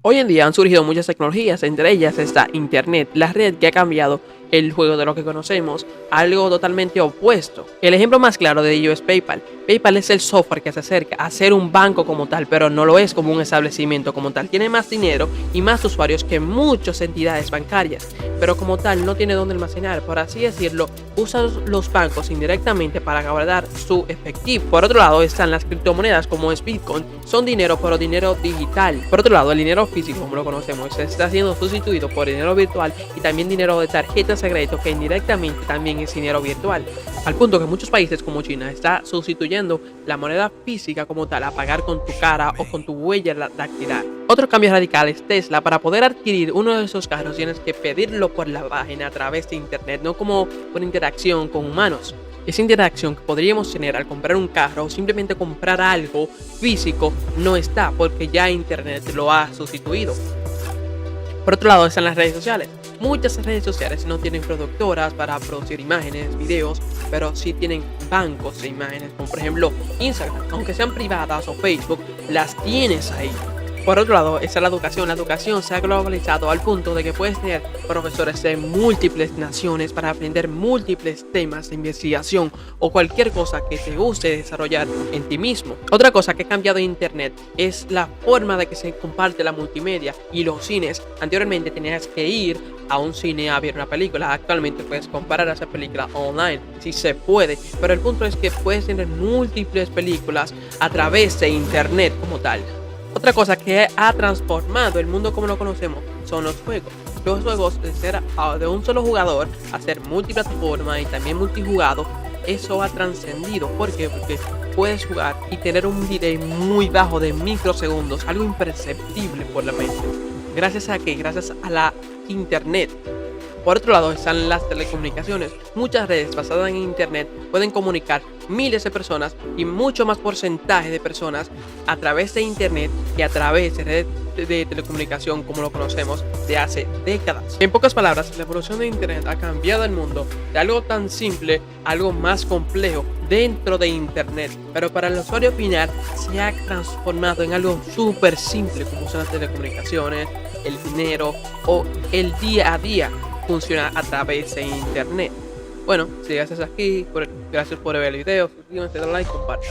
Hoy en día han surgido muchas tecnologías, entre ellas está Internet, la red que ha cambiado el juego de lo que conocemos a algo totalmente opuesto. El ejemplo más claro de ello es PayPal. PayPal es el software que se acerca a ser un banco como tal, pero no lo es como un establecimiento como tal. Tiene más dinero y más usuarios que muchas entidades bancarias, pero como tal no tiene dónde almacenar, por así decirlo, usa los bancos indirectamente para guardar su efectivo. Por otro lado están las criptomonedas como es Bitcoin, son dinero pero dinero digital. Por otro lado el dinero físico como lo conocemos se está siendo sustituido por dinero virtual y también dinero de tarjetas de crédito que indirectamente también es dinero virtual, al punto que muchos países como China está sustituyendo la moneda física como tal a pagar con tu cara o con tu huella dactilar. Otro cambio radical es Tesla. Para poder adquirir uno de esos carros tienes que pedirlo por la página a través de internet, no como por interacción con humanos. Esa interacción que podríamos tener al comprar un carro o simplemente comprar algo físico no está porque ya internet lo ha sustituido. Por otro lado están las redes sociales. Muchas redes sociales no tienen productoras para producir imágenes, videos, pero sí tienen bancos de imágenes, como por ejemplo Instagram. Aunque sean privadas o Facebook, las tienes ahí. Por otro lado está la educación. La educación se ha globalizado al punto de que puedes tener profesores de múltiples naciones para aprender múltiples temas de investigación o cualquier cosa que te guste desarrollar en ti mismo. Otra cosa que ha cambiado en internet es la forma de que se comparte la multimedia y los cines. Anteriormente tenías que ir a un cine a ver una película. Actualmente puedes comparar esa película online, si se puede, pero el punto es que puedes tener múltiples películas a través de internet como tal. Otra cosa que ha transformado el mundo como lo conocemos son los juegos. Los juegos de ser de un solo jugador a ser multiplataforma y también multijugado, eso ha trascendido. ¿Por qué? Porque puedes jugar y tener un delay muy bajo de microsegundos, algo imperceptible por la mente. ¿Gracias a qué? Gracias a la internet. Por otro lado están las telecomunicaciones. Muchas redes basadas en internet pueden comunicar miles de personas y mucho más porcentaje de personas a través de internet que a través de redes de telecomunicación como lo conocemos de hace décadas. En pocas palabras, la evolución de internet ha cambiado el mundo de algo tan simple a algo más complejo dentro de internet, pero para el usuario final se ha transformado en algo súper simple como son las telecomunicaciones, el dinero o el día a día funciona a través de internet. Bueno, si llegaste aquí, gracias por ver el video, suscríbete, dale like, comparte.